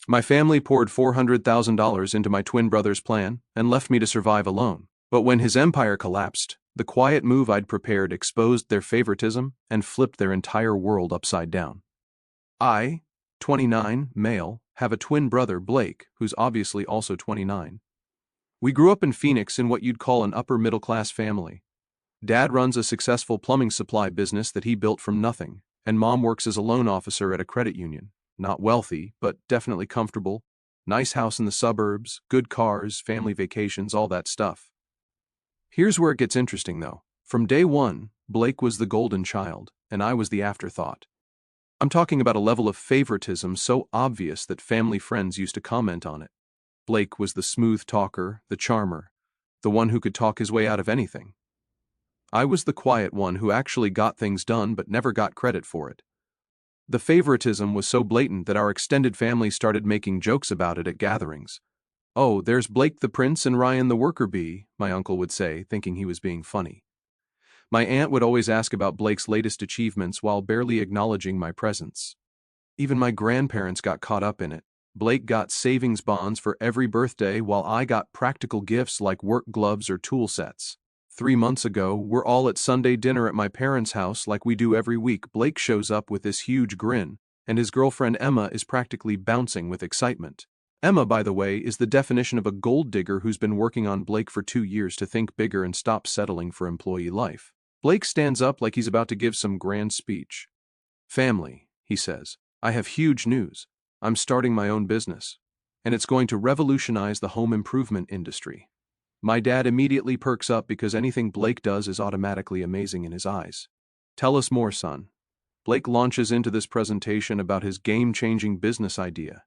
My family poured $400,000 into my twin brother's plan and left me to survive alone. But when his empire collapsed, the quiet move I'd prepared exposed their favoritism and flipped their entire world upside down. I, 29, male, have a twin brother, Blake, who's obviously also 29. We grew up in Phoenix in what you'd call an upper-middle-class family. Dad runs a successful plumbing supply business that he built from nothing, and Mom works as a loan officer at a credit union. Not wealthy, but definitely comfortable. Nice house in the suburbs, good cars, family vacations, all that stuff. Here's where it gets interesting though. From day one, Blake was the golden child, and I was the afterthought. I'm talking about a level of favoritism so obvious that family friends used to comment on it. Blake was the smooth talker, the charmer, the one who could talk his way out of anything. I was the quiet one who actually got things done but never got credit for it. The favoritism was so blatant that our extended family started making jokes about it at gatherings. "Oh, there's Blake the prince and Ryan the worker bee," my uncle would say, thinking he was being funny. My aunt would always ask about Blake's latest achievements while barely acknowledging my presence. Even my grandparents got caught up in it. Blake got savings bonds for every birthday while I got practical gifts like work gloves or tool sets. 3 months ago, we're all at Sunday dinner at my parents' house like we do every week. Blake shows up with this huge grin, and his girlfriend Emma is practically bouncing with excitement. Emma, by the way, is the definition of a gold digger who's been working on Blake for 2 years to think bigger and stop settling for employee life. Blake stands up like he's about to give some grand speech. "Family," he says, "I have huge news. I'm starting my own business, and it's going to revolutionize the home improvement industry." My dad immediately perks up because anything Blake does is automatically amazing in his eyes. "Tell us more, son." Blake launches into this presentation about his game-changing business idea.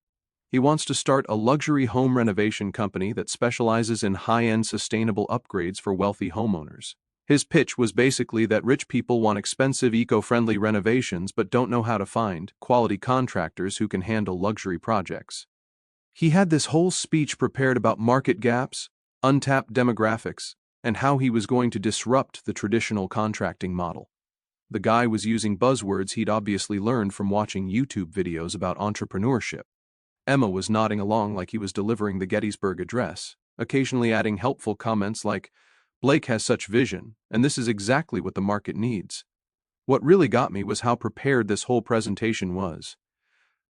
He wants to start a luxury home renovation company that specializes in high-end sustainable upgrades for wealthy homeowners. His pitch was basically that rich people want expensive eco-friendly renovations but don't know how to find quality contractors who can handle luxury projects. He had this whole speech prepared about market gaps, untapped demographics, and how he was going to disrupt the traditional contracting model. The guy was using buzzwords he'd obviously learned from watching YouTube videos about entrepreneurship. Emma was nodding along like he was delivering the Gettysburg Address, occasionally adding helpful comments like, "Blake has such vision, and this is exactly what the market needs." What really got me was how prepared this whole presentation was.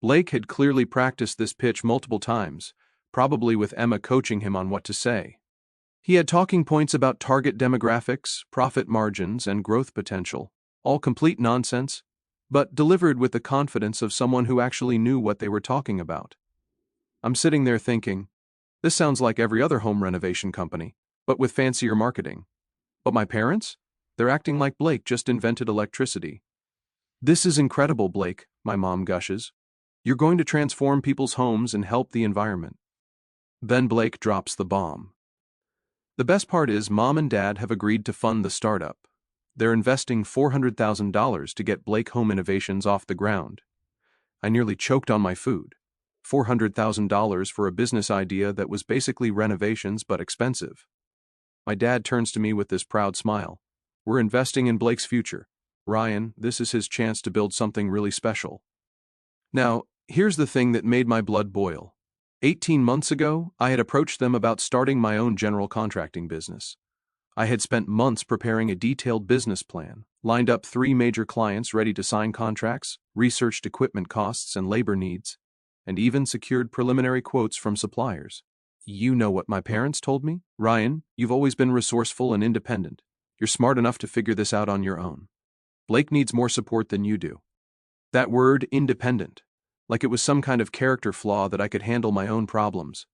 Blake had clearly practiced this pitch multiple times, probably with Emma coaching him on what to say. He had talking points about target demographics, profit margins, and growth potential, all complete nonsense, but delivered with the confidence of someone who actually knew what they were talking about. I'm sitting there thinking, this sounds like every other home renovation company, but with fancier marketing. But my parents? They're acting like Blake just invented electricity. "This is incredible, Blake," my mom gushes. "You're going to transform people's homes and help the environment." Then Blake drops the bomb. The best part is Mom and Dad have agreed to fund the startup. They're investing $400,000 to get Blake Home Innovations off the ground. I nearly choked on my food. $400,000 for a business idea that was basically renovations but expensive. My dad turns to me with this proud smile. "We're investing in Blake's future. Ryan, this is his chance to build something really special." Now, here's the thing that made my blood boil. 18 months ago, I had approached them about starting my own general contracting business. I had spent months preparing a detailed business plan, lined up 3 major clients ready to sign contracts, researched equipment costs and labor needs, and even secured preliminary quotes from suppliers. You know what my parents told me? "Ryan, you've always been resourceful and independent. You're smart enough to figure this out on your own. Blake needs more support than you do." That word, independent, like it was some kind of character flaw that I could handle my own problems.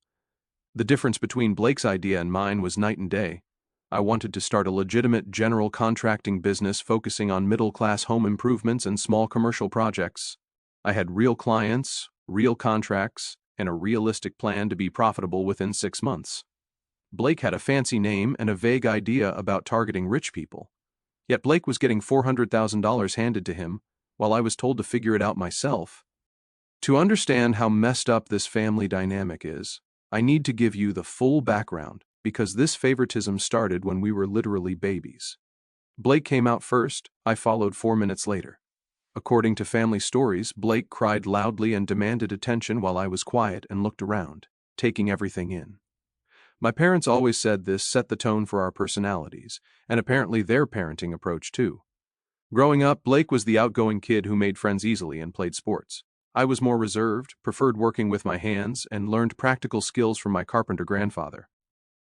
The difference between Blake's idea and mine was night and day. I wanted to start a legitimate general contracting business focusing on middle-class home improvements and small commercial projects. I had real clients, real contracts, and a realistic plan to be profitable within 6 months. Blake had a fancy name and a vague idea about targeting rich people. Yet Blake was getting $400,000 handed to him, while I was told to figure it out myself. To understand how messed up this family dynamic is, I need to give you the full background, because this favoritism started when we were literally babies. Blake came out first, I followed 4 minutes later. According to family stories, Blake cried loudly and demanded attention while I was quiet and looked around, taking everything in. My parents always said this set the tone for our personalities, and apparently their parenting approach too. Growing up, Blake was the outgoing kid who made friends easily and played sports. I was more reserved, preferred working with my hands, and learned practical skills from my carpenter grandfather.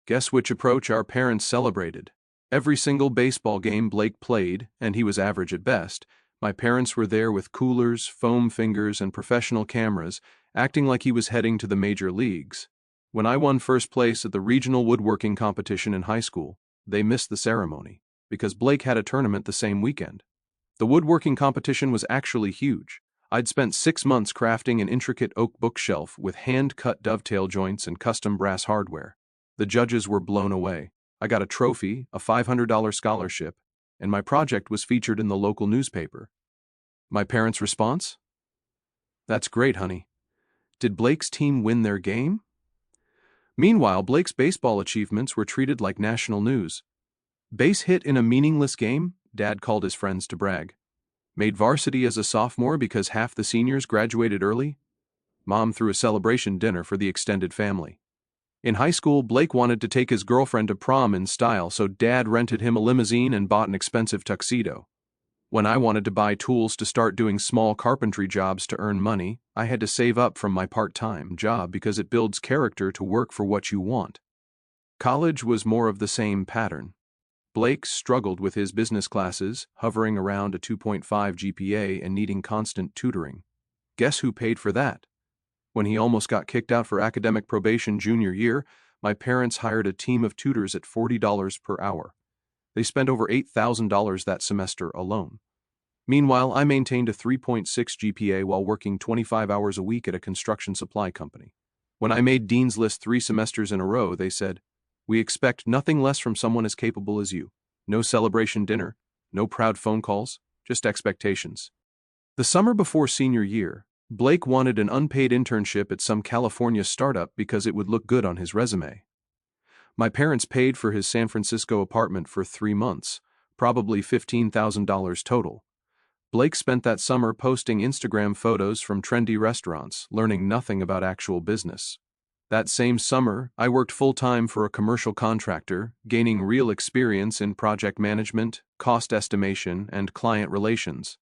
Guess which approach our parents celebrated? Every single baseball game Blake played, and he was average at best, my parents were there with coolers, foam fingers, and professional cameras, acting like he was heading to the major leagues. When I won first place at the regional woodworking competition in high school, they missed the ceremony, because Blake had a tournament the same weekend. The woodworking competition was actually huge. I'd spent 6 months crafting an intricate oak bookshelf with hand-cut dovetail joints and custom brass hardware. The judges were blown away. I got a trophy, a $500 scholarship, and my project was featured in the local newspaper. My parents' response? "That's great, honey. Did Blake's team win their game?" Meanwhile, Blake's baseball achievements were treated like national news. Base hit in a meaningless game, Dad called his friends to brag. Made varsity as a sophomore because half the seniors graduated early? Mom threw a celebration dinner for the extended family. In high school, Blake wanted to take his girlfriend to prom in style, so Dad rented him a limousine and bought an expensive tuxedo. When I wanted to buy tools to start doing small carpentry jobs to earn money, I had to save up from my part-time job because it builds character to work for what you want. College was more of the same pattern. Blake struggled with his business classes, hovering around a 2.5 GPA and needing constant tutoring. Guess who paid for that? When he almost got kicked out for academic probation junior year, my parents hired a team of tutors at $40 per hour. They spent over $8,000 that semester alone. Meanwhile, I maintained a 3.6 GPA while working 25 hours a week at a construction supply company. When I made Dean's List 3 semesters in a row, they said, "We expect nothing less from someone as capable as you. No celebration dinner, no proud phone calls, just expectations." The summer before senior year, Blake wanted an unpaid internship at some California startup because it would look good on his resume. My parents paid for his San Francisco apartment for 3 months, probably $15,000 total. Blake spent that summer posting Instagram photos from trendy restaurants, learning nothing about actual business. That same summer, I worked full-time for a commercial contractor, gaining real experience in project management, cost estimation, and client relations.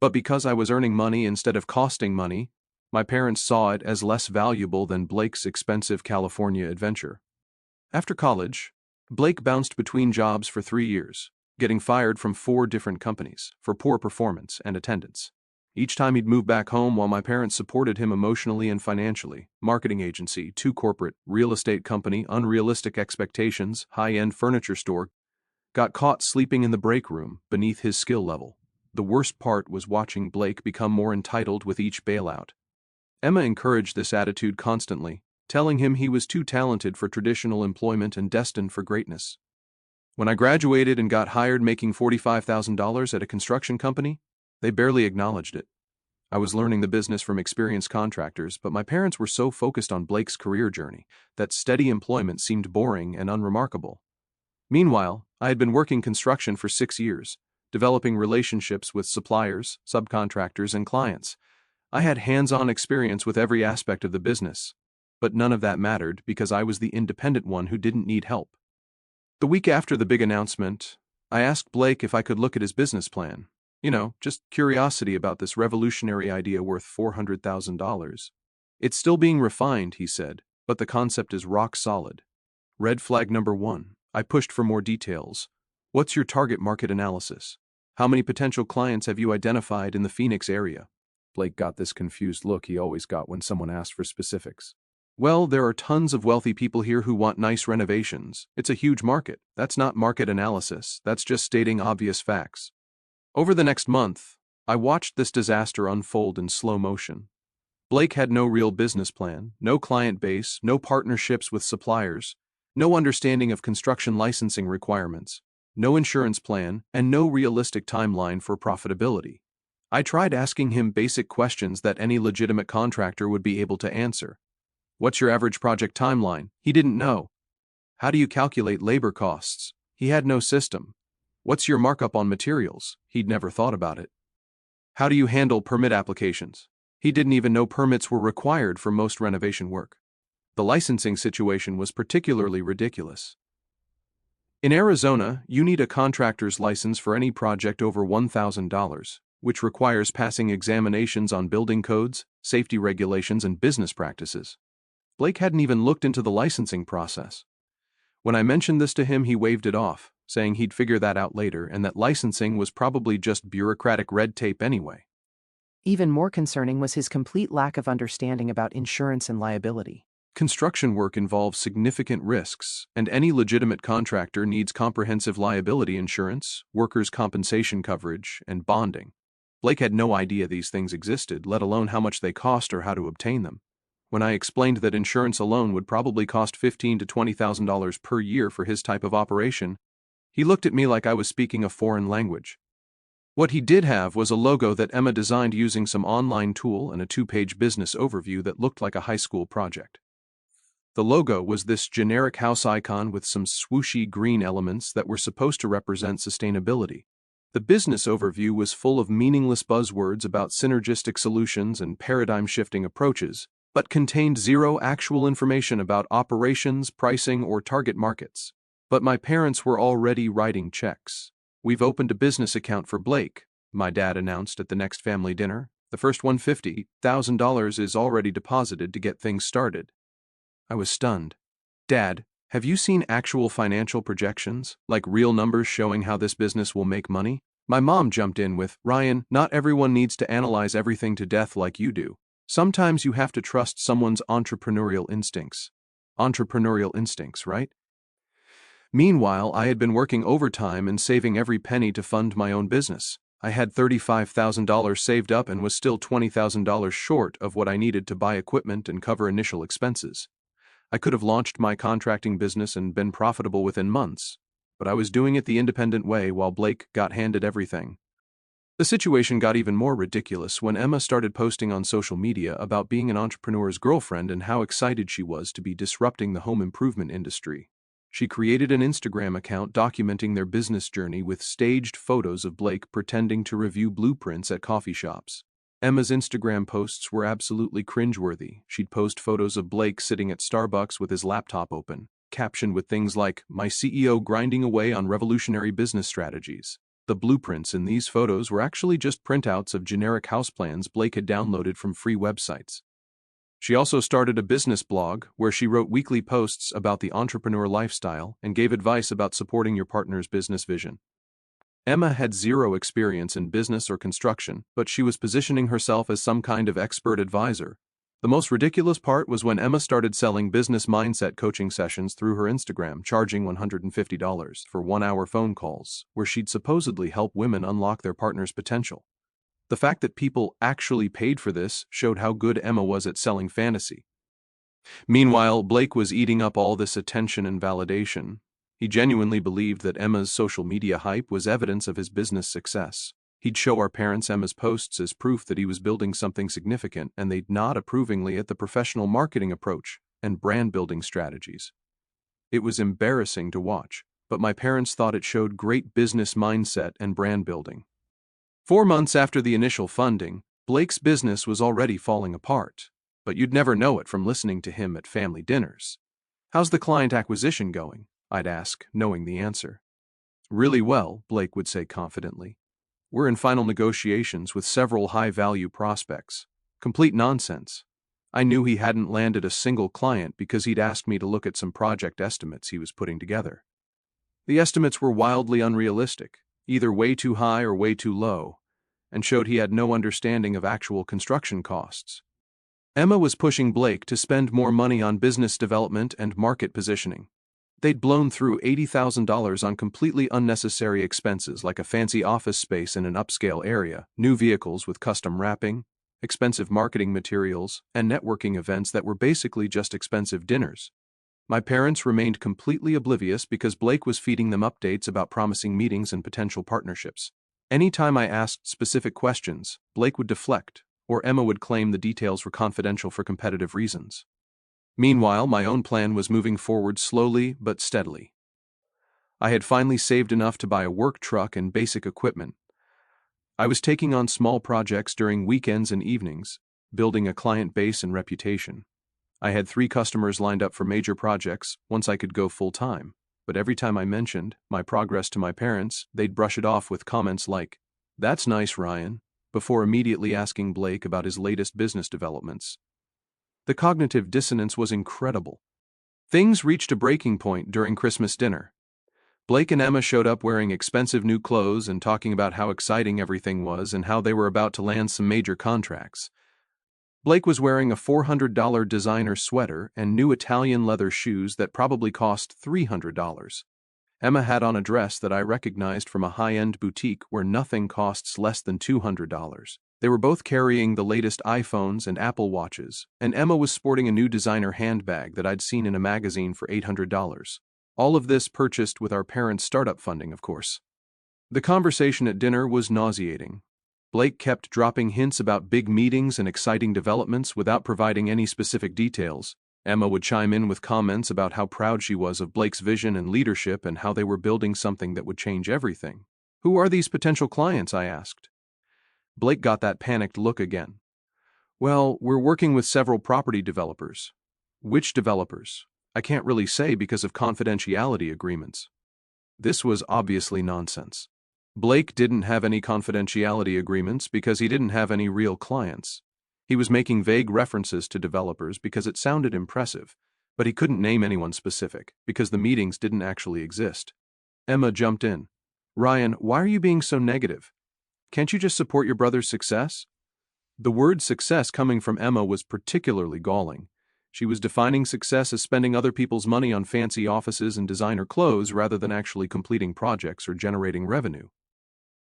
But because I was earning money instead of costing money, my parents saw it as less valuable than Blake's expensive California adventure. After college, Blake bounced between jobs for 3 years, getting fired from 4 different companies for poor performance and attendance. Each time he'd move back home while my parents supported him emotionally and financially. Marketing agency, too corporate, real estate company, unrealistic expectations, high-end furniture store. Got caught sleeping in the break room, beneath his skill level. The worst part was watching Blake become more entitled with each bailout. Emma encouraged this attitude constantly, telling him he was too talented for traditional employment and destined for greatness. When I graduated and got hired making $45,000 at a construction company, they barely acknowledged it. I was learning the business from experienced contractors, but my parents were so focused on Blake's career journey that steady employment seemed boring and unremarkable. Meanwhile, I had been working construction for 6 years, developing relationships with suppliers, subcontractors, and clients. I had hands-on experience with every aspect of the business, but none of that mattered because I was the independent one who didn't need help. The week after the big announcement, I asked Blake if I could look at his business plan. Just curiosity about this revolutionary idea worth $400,000. "It's still being refined," he said, "but the concept is rock solid." Red flag number 1. I pushed for more details. "What's your target market analysis? How many potential clients have you identified in the Phoenix area?" Blake got this confused look he always got when someone asked for specifics. "Well, there are tons of wealthy people here who want nice renovations. It's a huge market. That's not market analysis, that's just stating obvious facts." Over the next month, I watched this disaster unfold in slow motion. Blake had no real business plan, no client base, no partnerships with suppliers, no understanding of construction licensing requirements, no insurance plan, and no realistic timeline for profitability. I tried asking him basic questions that any legitimate contractor would be able to answer. "What's your average project timeline?" He didn't know. "How do you calculate labor costs?" He had no system. "What's your markup on materials?" He'd never thought about it. How do you handle permit applications? He didn't even know permits were required for most renovation work. The licensing situation was particularly ridiculous. In Arizona, you need a contractor's license for any project over $1,000, which requires passing examinations on building codes, safety regulations, and business practices. Blake hadn't even looked into the licensing process. When I mentioned this to him, he waved it off, saying he'd figure that out later and that licensing was probably just bureaucratic red tape anyway. Even more concerning was his complete lack of understanding about insurance and liability. Construction work involves significant risks, and any legitimate contractor needs comprehensive liability insurance, workers' compensation coverage, and bonding. Blake had no idea these things existed, let alone how much they cost or how to obtain them. When I explained that insurance alone would probably cost $15,000 to $20,000 per year for his type of operation, he looked at me like I was speaking a foreign language. What he did have was a logo that Emma designed using some online tool and a 2-page business overview that looked like a high school project. The logo was this generic house icon with some swooshy green elements that were supposed to represent sustainability. The business overview was full of meaningless buzzwords about synergistic solutions and paradigm-shifting approaches, but contained zero actual information about operations, pricing, or target markets. But my parents were already writing checks. "We've opened a business account for Blake," my dad announced at the next family dinner. "The first $150,000 is already deposited to get things started." I was stunned. "Dad, have you seen actual financial projections, like real numbers showing how this business will make money?" My mom jumped in with, "Ryan, not everyone needs to analyze everything to death like you do. Sometimes you have to trust someone's entrepreneurial instincts." Entrepreneurial instincts, right? Meanwhile, I had been working overtime and saving every penny to fund my own business. I had $35,000 saved up and was still $20,000 short of what I needed to buy equipment and cover initial expenses. I could have launched my contracting business and been profitable within months, but I was doing it the independent way while Blake got handed everything. The situation got even more ridiculous when Emma started posting on social media about being an entrepreneur's girlfriend and how excited she was to be disrupting the home improvement industry. She created an Instagram account documenting their business journey with staged photos of Blake pretending to review blueprints at coffee shops. Emma's Instagram posts were absolutely cringeworthy. She'd post photos of Blake sitting at Starbucks with his laptop open, captioned with things like, "My CEO grinding away on revolutionary business strategies." The blueprints in these photos were actually just printouts of generic house plans Blake had downloaded from free websites. She also started a business blog where she wrote weekly posts about the entrepreneur lifestyle and gave advice about supporting your partner's business vision. Emma had zero experience in business or construction, but she was positioning herself as some kind of expert advisor. The most ridiculous part was when Emma started selling business mindset coaching sessions through her Instagram, charging $150 for 1-hour phone calls, where she'd supposedly help women unlock their partner's potential. The fact that people actually paid for this showed how good Emma was at selling fantasy. Meanwhile, Blake was eating up all this attention and validation. He genuinely believed that Emma's social media hype was evidence of his business success. He'd show our parents Emma's posts as proof that he was building something significant, and they'd nod approvingly at the professional marketing approach and brand-building strategies. It was embarrassing to watch, but my parents thought it showed great business mindset and brand building. 4 months after the initial funding, Blake's business was already falling apart, but you'd never know it from listening to him at family dinners. "How's the client acquisition going?" I'd ask, knowing the answer. "Really well," Blake would say confidently. "We're in final negotiations with several high-value prospects." Complete nonsense. I knew he hadn't landed a single client because he'd asked me to look at some project estimates he was putting together. The estimates were wildly unrealistic, either way too high or way too low, and showed he had no understanding of actual construction costs. Emma was pushing Blake to spend more money on business development and market positioning. They'd blown through $80,000 on completely unnecessary expenses like a fancy office space in an upscale area, new vehicles with custom wrapping, expensive marketing materials, and networking events that were basically just expensive dinners. My parents remained completely oblivious because Blake was feeding them updates about promising meetings and potential partnerships. Anytime I asked specific questions, Blake would deflect, or Emma would claim the details were confidential for competitive reasons. Meanwhile, my own plan was moving forward slowly but steadily. I had finally saved enough to buy a work truck and basic equipment. I was taking on small projects during weekends and evenings, building a client base and reputation. I had 3 customers lined up for major projects once I could go full-time, but every time I mentioned my progress to my parents, they'd brush it off with comments like, "That's nice, Ryan," before immediately asking Blake about his latest business developments. The cognitive dissonance was incredible. Things reached a breaking point during Christmas dinner. Blake and Emma showed up wearing expensive new clothes and talking about how exciting everything was and how they were about to land some major contracts. Blake was wearing a $400 designer sweater and new Italian leather shoes that probably cost $300. Emma had on a dress that I recognized from a high-end boutique where nothing costs less than $200. They were both carrying the latest iPhones and Apple Watches, and Emma was sporting a new designer handbag that I'd seen in a magazine for $800. All of this purchased with our parents' startup funding, of course. The conversation at dinner was nauseating. Blake kept dropping hints about big meetings and exciting developments without providing any specific details. Emma would chime in with comments about how proud she was of Blake's vision and leadership and how they were building something that would change everything. "Who are these potential clients?" I asked. Blake got that panicked look again. "Well, we're working with several property developers." "Which developers?" "I can't really say because of confidentiality agreements." This was obviously nonsense. Blake didn't have any confidentiality agreements because he didn't have any real clients. He was making vague references to developers because it sounded impressive, but he couldn't name anyone specific because the meetings didn't actually exist. Emma jumped in. "Ryan, why are you being so negative? Can't you just support your brother's success?" The word success coming from Emma was particularly galling. She was defining success as spending other people's money on fancy offices and designer clothes rather than actually completing projects or generating revenue.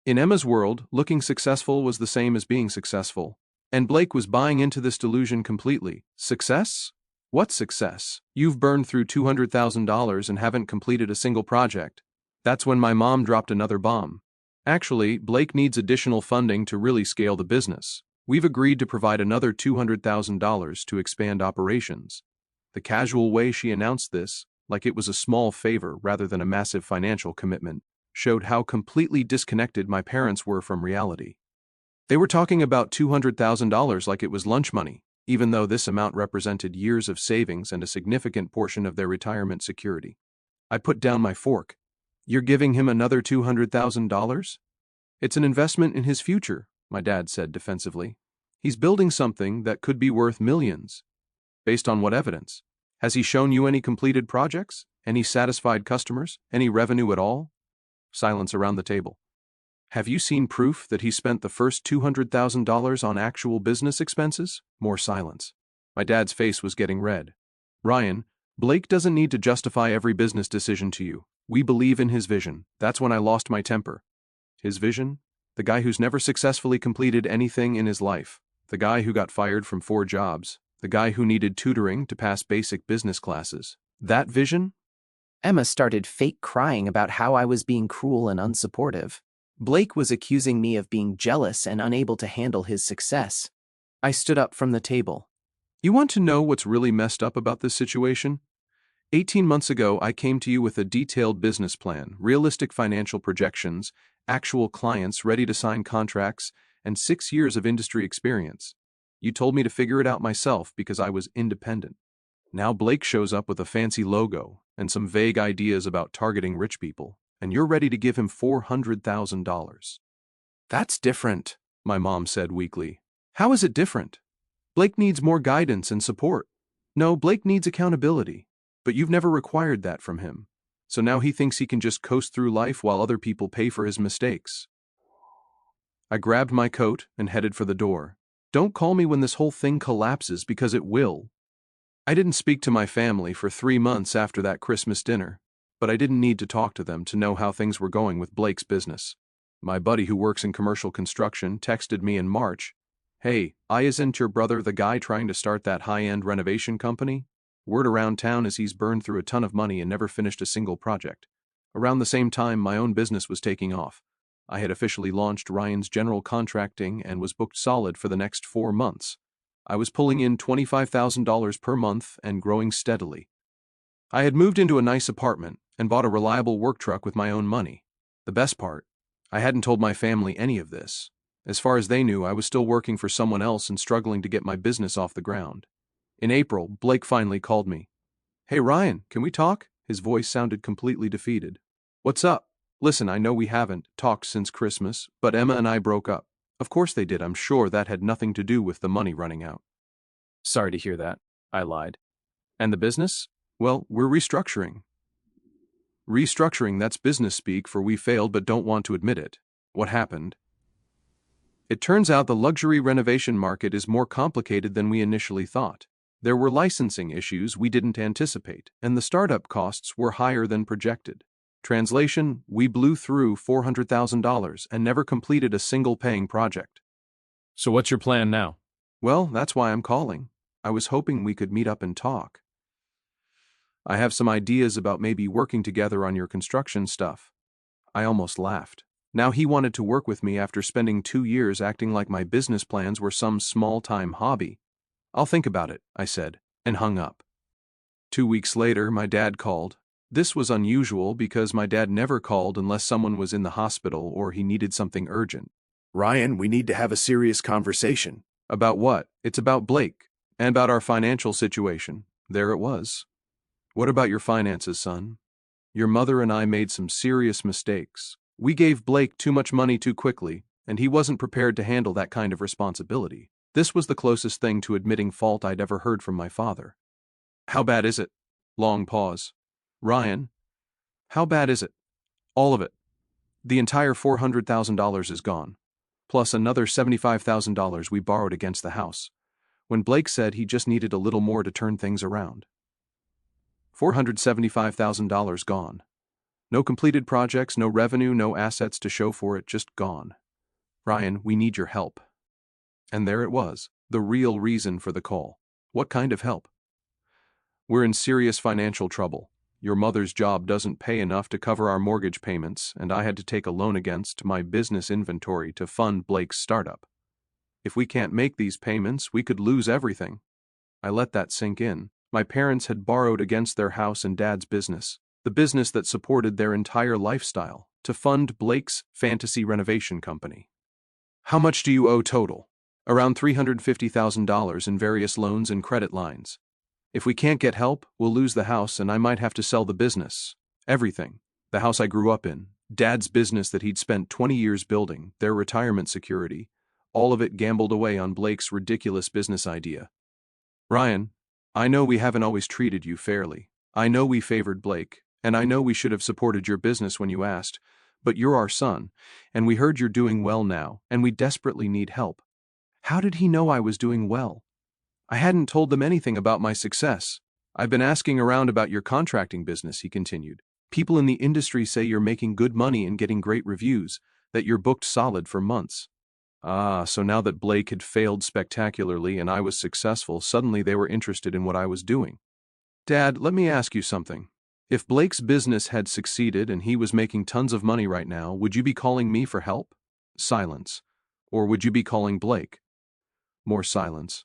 In Emma's world, looking successful was the same as being successful, and Blake was buying into this delusion completely. Success? What success? You've burned through $200,000 and haven't completed a single project. That's when my mom dropped another bomb. Actually, Blake needs additional funding to really scale the business. We've agreed to provide another $200,000 to expand operations. The casual way she announced this, like it was a small favor rather than a massive financial commitment, showed how completely disconnected my parents were from reality. They were talking about $200,000 like it was lunch money, even though this amount represented years of savings and a significant portion of their retirement security. I put down my fork. "You're giving him another $200,000? It's an investment in his future," my dad said defensively. "He's building something that could be worth millions." "Based on what evidence? Has he shown you any completed projects? Any satisfied customers? Any revenue at all?" Silence around the table. "Have you seen proof that he spent the first $200,000 on actual business expenses?" More silence. My dad's face was getting red. "Ryan, Blake doesn't need to justify every business decision to you. We believe in his vision." That's when I lost my temper. His vision? The guy who's never successfully completed anything in his life. The guy who got fired from 4 jobs. The guy who needed tutoring to pass basic business classes. That vision? Emma started fake crying about how I was being cruel and unsupportive. Blake was accusing me of being jealous and unable to handle his success. I stood up from the table. "You want to know what's really messed up about this situation? 18 months ago, I came to you with a detailed business plan, realistic financial projections, actual clients ready to sign contracts, and 6 years of industry experience. You told me to figure it out myself because I was independent. Now Blake shows up with a fancy logo and some vague ideas about targeting rich people, and you're ready to give him $400,000. "That's different," my mom said weakly. "How is it different? Blake needs more guidance and support." "No, Blake needs accountability. But you've never required that from him. So now he thinks he can just coast through life while other people pay for his mistakes." I grabbed my coat and headed for the door. "Don't call me when this whole thing collapses, because it will." I didn't speak to my family for 3 months after that Christmas dinner, but I didn't need to talk to them to know how things were going with Blake's business. My buddy who works in commercial construction texted me in March, "Hey, isn't your brother the guy trying to start that high-end renovation company? Word around town is he's burned through a ton of money and never finished a single project." Around the same time, my own business was taking off. I had officially launched Ryan's General Contracting and was booked solid for the next 4 months. I was pulling in $25,000 per month and growing steadily. I had moved into a nice apartment and bought a reliable work truck with my own money. The best part, I hadn't told my family any of this. As far as they knew, I was still working for someone else and struggling to get my business off the ground. In April, Blake finally called me. "Hey Ryan, can we talk?" His voice sounded completely defeated. "What's up? Listen, I know we haven't talked since Christmas, but Emma and I broke up." Of course they did. I'm sure that had nothing to do with the money running out. Sorry to hear that, I lied. And the business? Well, we're restructuring. Restructuring, that's business speak for we failed but don't want to admit it. What happened? It turns out the luxury renovation market is more complicated than we initially thought. There were licensing issues we didn't anticipate, and the startup costs were higher than projected. Translation, we blew through $400,000 and never completed a single paying project. So what's your plan now? Well, that's why I'm calling. I was hoping we could meet up and talk. I have some ideas about maybe working together on your construction stuff. I almost laughed. Now he wanted to work with me after spending 2 years acting like my business plans were some small-time hobby. "I'll think about it," I said, and hung up. 2 weeks later, my dad called. This was unusual because my dad never called unless someone was in the hospital or he needed something urgent. "Ryan, we need to have a serious conversation." About what? It's about Blake, and about our financial situation. There it was. "What about your finances, son? Your mother and I made some serious mistakes. We gave Blake too much money too quickly, and he wasn't prepared to handle that kind of responsibility." This was the closest thing to admitting fault I'd ever heard from my father. "How bad is it?" Long pause. "Ryan, how bad is it?" "All of it. The entire $400,000 is gone, plus another $75,000 we borrowed against the house, when Blake said he just needed a little more to turn things around. $475,000 gone. No completed projects, no revenue, no assets to show for it, just gone. Ryan, we need your help." And there it was, the real reason for the call. What kind of help? "We're in serious financial trouble. Your mother's job doesn't pay enough to cover our mortgage payments, and I had to take a loan against my business inventory to fund Blake's startup. If we can't make these payments, we could lose everything." I let that sink in. My parents had borrowed against their house and Dad's business, the business that supported their entire lifestyle, to fund Blake's fantasy renovation company. "How much do you owe total?" "Around $350,000 in various loans and credit lines. If we can't get help, we'll lose the house and I might have to sell the business. Everything. The house I grew up in, Dad's business that he'd spent 20 years building, their retirement security, all of it gambled away on Blake's ridiculous business idea." "Ryan, I know we haven't always treated you fairly. I know we favored Blake, and I know we should have supported your business when you asked, but you're our son, and we heard you're doing well now, and we desperately need help." How did he know I was doing well? I hadn't told them anything about my success. "I've been asking around about your contracting business," he continued. "People in the industry say you're making good money and getting great reviews, that you're booked solid for months." So now that Blake had failed spectacularly and I was successful, suddenly they were interested in what I was doing. "Dad, let me ask you something. If Blake's business had succeeded and he was making tons of money right now, would you be calling me for help?" Silence. "Or would you be calling Blake?" More silence.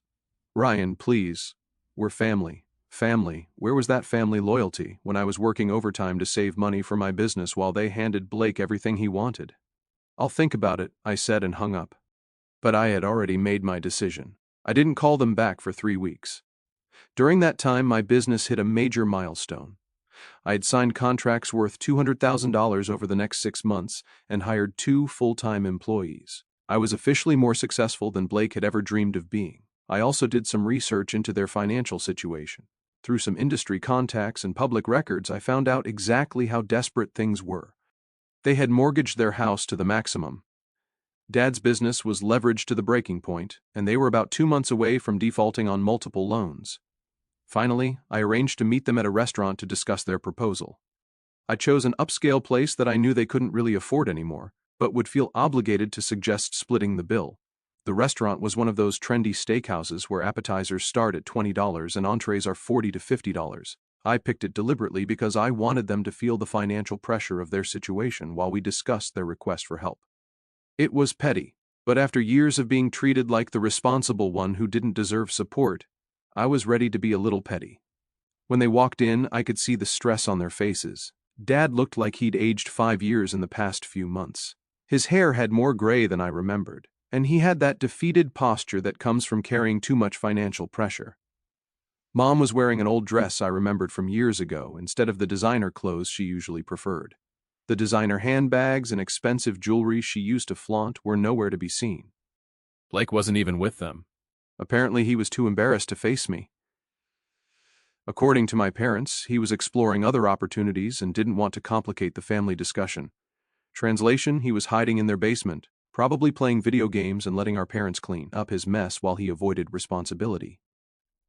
"Ryan, please. We're family. Family. Where was that family loyalty when I was working overtime to save money for my business while they handed Blake everything he wanted?" "I'll think about it," I said and hung up. But I had already made my decision. I didn't call them back for 3 weeks. During that time, my business hit a major milestone. I had signed contracts worth $200,000 over the next 6 months and hired 2 full-time employees. I was officially more successful than Blake had ever dreamed of being. I also did some research into their financial situation. Through some industry contacts and public records, I found out exactly how desperate things were. They had mortgaged their house to the maximum. Dad's business was leveraged to the breaking point, and they were about 2 months away from defaulting on multiple loans. Finally, I arranged to meet them at a restaurant to discuss their proposal. I chose an upscale place that I knew they couldn't really afford anymore, but would feel obligated to suggest splitting the bill. The restaurant was one of those trendy steakhouses where appetizers start at $20 and entrees are $40 to $50. I picked it deliberately because I wanted them to feel the financial pressure of their situation while we discussed their request for help. It was petty, but after years of being treated like the responsible one who didn't deserve support, I was ready to be a little petty. When they walked in, I could see the stress on their faces. Dad looked like he'd aged 5 years in the past few months. His hair had more gray than I remembered, and he had that defeated posture that comes from carrying too much financial pressure. Mom was wearing an old dress I remembered from years ago instead of the designer clothes she usually preferred. The designer handbags and expensive jewelry she used to flaunt were nowhere to be seen. Blake wasn't even with them. Apparently, he was too embarrassed to face me. According to my parents, he was exploring other opportunities and didn't want to complicate the family discussion. Translation, he was hiding in their basement, probably playing video games and letting our parents clean up his mess while he avoided responsibility.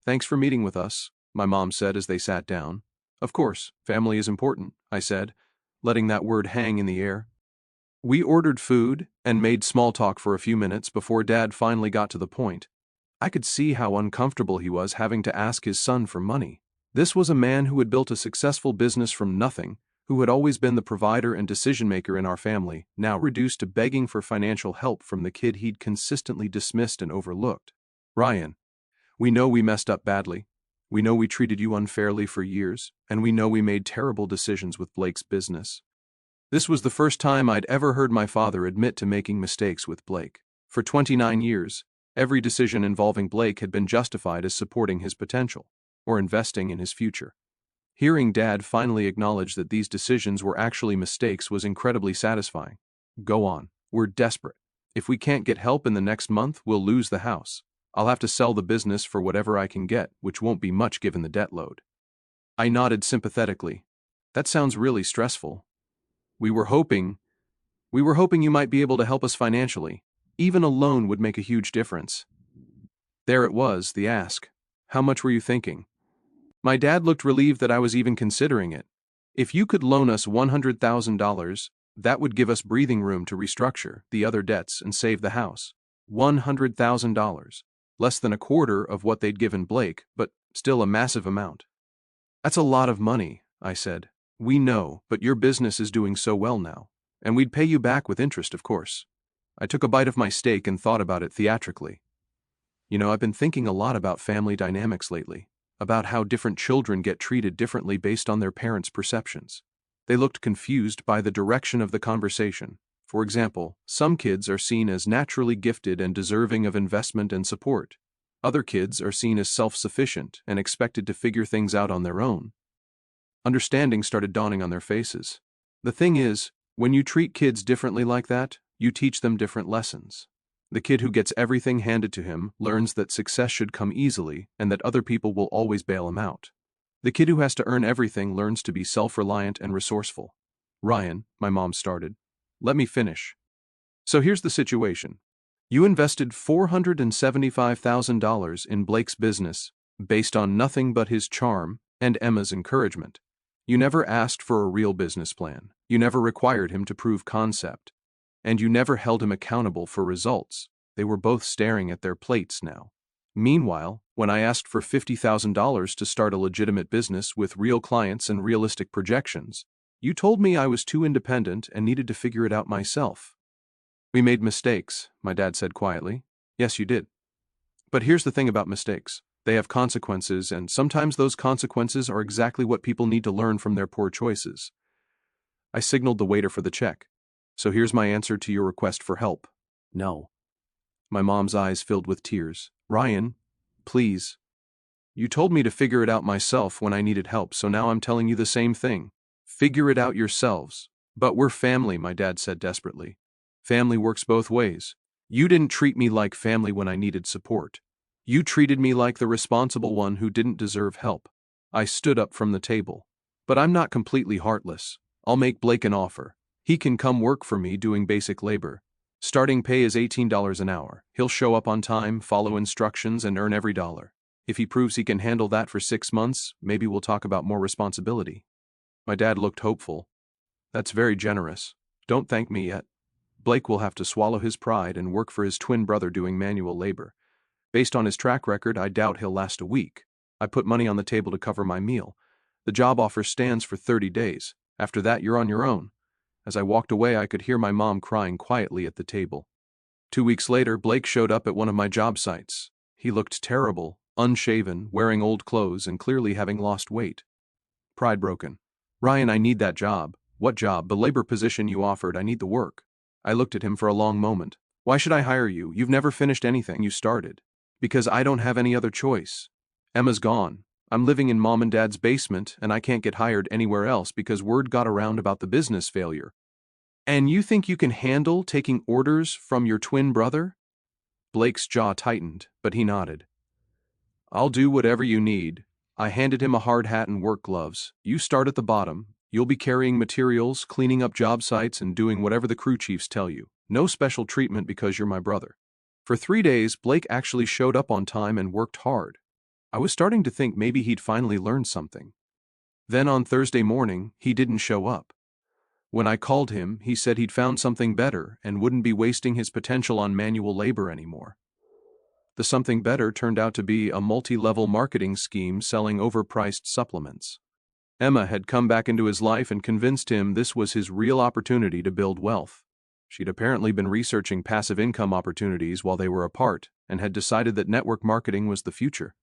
"Thanks for meeting with us," my mom said as they sat down. "Of course, family is important," I said, letting that word hang in the air. We ordered food and made small talk for a few minutes before Dad finally got to the point. I could see how uncomfortable he was having to ask his son for money. This was a man who had built a successful business from nothing, who had always been the provider and decision-maker in our family, now reduced to begging for financial help from the kid he'd consistently dismissed and overlooked. "Ryan, we know we messed up badly. We know we treated you unfairly for years, and we know we made terrible decisions with Blake's business." This was the first time I'd ever heard my father admit to making mistakes with Blake. For 29 years, every decision involving Blake had been justified as supporting his potential, or investing in his future. Hearing Dad finally acknowledge that these decisions were actually mistakes was incredibly satisfying. "Go on, we're desperate. If we can't get help in the next month, we'll lose the house. I'll have to sell the business for whatever I can get, which won't be much given the debt load." I nodded sympathetically. "That sounds really stressful. We were hoping you might be able to help us financially. Even a loan would make a huge difference." There it was, the ask. "How much were you thinking?" My dad looked relieved that I was even considering it. "If you could loan us $100,000, that would give us breathing room to restructure the other debts and save the house." $100,000. Less than a quarter of what they'd given Blake, but still a massive amount. "That's a lot of money," I said. "We know, but your business is doing so well now. And we'd pay you back with interest, of course." I took a bite of my steak and thought about it theatrically. I've been thinking a lot about family dynamics lately, about how different children get treated differently based on their parents' perceptions. They looked confused by the direction of the conversation. For example, some kids are seen as naturally gifted and deserving of investment and support. Other kids are seen as self-sufficient and expected to figure things out on their own. Understanding started dawning on their faces. The thing is, when you treat kids differently like that, you teach them different lessons. The kid who gets everything handed to him learns that success should come easily and that other people will always bail him out. The kid who has to earn everything learns to be self-reliant and resourceful. "Ryan," my mom started. "Let me finish. So here's the situation. You invested $475,000 in Blake's business based on nothing but his charm and Emma's encouragement. You never asked for a real business plan. You never required him to prove concept. And you never held him accountable for results. They were both staring at their plates now. Meanwhile, when I asked for $50,000 to start a legitimate business with real clients and realistic projections, you told me I was too independent and needed to figure it out myself." "We made mistakes," my dad said quietly. "Yes, you did. But here's the thing about mistakes. They have consequences, and sometimes those consequences are exactly what people need to learn from their poor choices." I signaled the waiter for the check. "So here's my answer to your request for help." No. My mom's eyes filled with tears. "Ryan, please. You told me to figure it out myself when I needed help, so now I'm telling you the same thing. Figure it out yourselves." "But we're family," my dad said desperately. "Family works both ways. You didn't treat me like family when I needed support. You treated me like the responsible one who didn't deserve help." I stood up from the table. "But I'm not completely heartless. I'll make Blake an offer. He can come work for me doing basic labor. Starting pay is $18 an hour. He'll show up on time, follow instructions, and earn every dollar. If he proves he can handle that for 6 months, maybe we'll talk about more responsibility." My dad looked hopeful. "That's very generous. Don't thank me yet. Blake will have to swallow his pride and work for his twin brother doing manual labor. Based on his track record, I doubt he'll last a week. I put money on the table to cover my meal. The job offer stands for 30 days. After that, you're on your own." As I walked away, I could hear my mom crying quietly at the table. 2 weeks later, Blake showed up at one of my job sites. He looked terrible, unshaven, wearing old clothes, and clearly having lost weight. Pride broken. "Ryan, I need that job." "What job?" "The labor position you offered. I need the work." I looked at him for a long moment. Why should I hire you? You've never finished anything you started. Because I don't have any other choice. Emma's gone. I'm living in mom and dad's basement and I can't get hired anywhere else because word got around about the business failure. And you think you can handle taking orders from your twin brother? Blake's jaw tightened, but he nodded. I'll do whatever you need. I handed him a hard hat and work gloves. You start at the bottom. You'll be carrying materials, cleaning up job sites, and doing whatever the crew chiefs tell you. No special treatment because you're my brother. For 3 days, Blake actually showed up on time and worked hard. I was starting to think maybe he'd finally learned something. Then on Thursday morning, he didn't show up. When I called him, he said he'd found something better and wouldn't be wasting his potential on manual labor anymore. The something better turned out to be a multi-level marketing scheme selling overpriced supplements. Emma had come back into his life and convinced him this was his real opportunity to build wealth. She'd apparently been researching passive income opportunities while they were apart and had decided that network marketing was the future.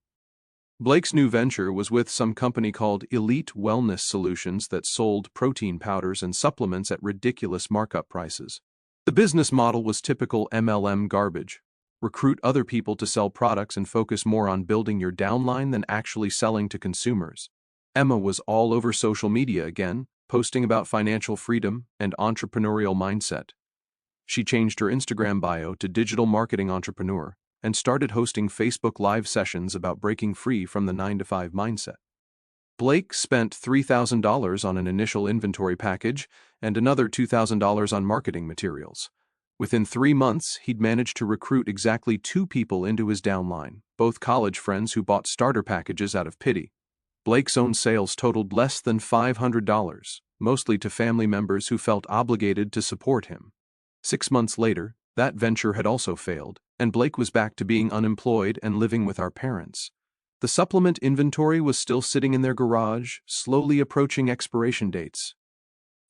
Blake's new venture was with some company called Elite Wellness Solutions that sold protein powders and supplements at ridiculous markup prices. The business model was typical MLM garbage. Recruit other people to sell products and focus more on building your downline than actually selling to consumers. Emma was all over social media again, posting about financial freedom and entrepreneurial mindset. She changed her Instagram bio to digital marketing entrepreneur and started hosting Facebook Live sessions about breaking free from the 9-to-5 mindset. Blake spent $3,000 on an initial inventory package and another $2,000 on marketing materials. Within 3 months, he'd managed to recruit exactly 2 people into his downline, both college friends who bought starter packages out of pity. Blake's own sales totaled less than $500, mostly to family members who felt obligated to support him. 6 months later, that venture had also failed, and Blake was back to being unemployed and living with our parents. The supplement inventory was still sitting in their garage, slowly approaching expiration dates.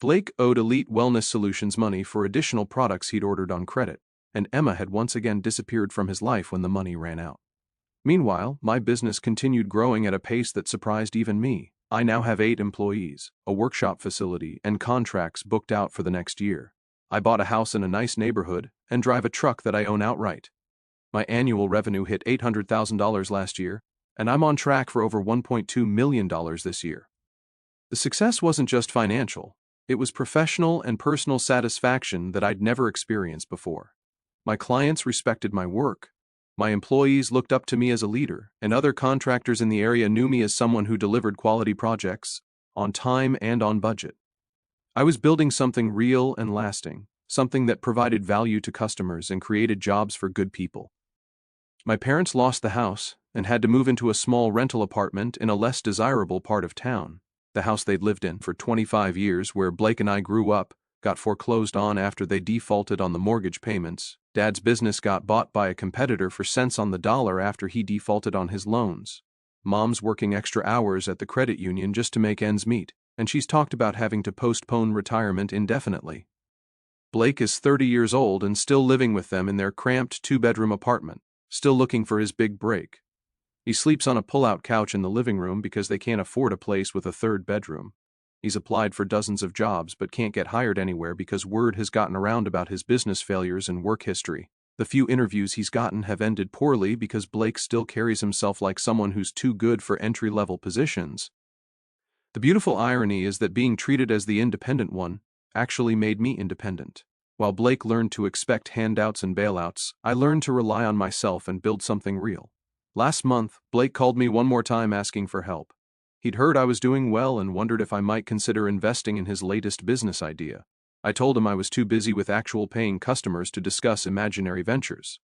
Blake owed Elite Wellness Solutions money for additional products he'd ordered on credit, and Emma had once again disappeared from his life when the money ran out. Meanwhile, my business continued growing at a pace that surprised even me. I now have 8 employees, a workshop facility, and contracts booked out for the next year. I bought a house in a nice neighborhood and drive a truck that I own outright. My annual revenue hit $800,000 last year, and I'm on track for over $1.2 million this year. The success wasn't just financial, it was professional and personal satisfaction that I'd never experienced before. My clients respected my work. My employees looked up to me as a leader, and other contractors in the area knew me as someone who delivered quality projects, on time and on budget. I was building something real and lasting, something that provided value to customers and created jobs for good people. My parents lost the house and had to move into a small rental apartment in a less desirable part of town. The house they'd lived in for 25 years, where Blake and I grew up, got foreclosed on after they defaulted on the mortgage payments. Dad's business got bought by a competitor for cents on the dollar after he defaulted on his loans. Mom's working extra hours at the credit union just to make ends meet, and she's talked about having to postpone retirement indefinitely. Blake is 30 years old and still living with them in their cramped 2-bedroom apartment, still looking for his big break. He sleeps on a pull-out couch in the living room because they can't afford a place with a 3rd bedroom. He's applied for dozens of jobs but can't get hired anywhere because word has gotten around about his business failures and work history. The few interviews he's gotten have ended poorly because Blake still carries himself like someone who's too good for entry-level positions. The beautiful irony is that being treated as the independent one actually made me independent. While Blake learned to expect handouts and bailouts, I learned to rely on myself and build something real. Last month, Blake called me one more time asking for help. He'd heard I was doing well and wondered if I might consider investing in his latest business idea. I told him I was too busy with actual paying customers to discuss imaginary ventures.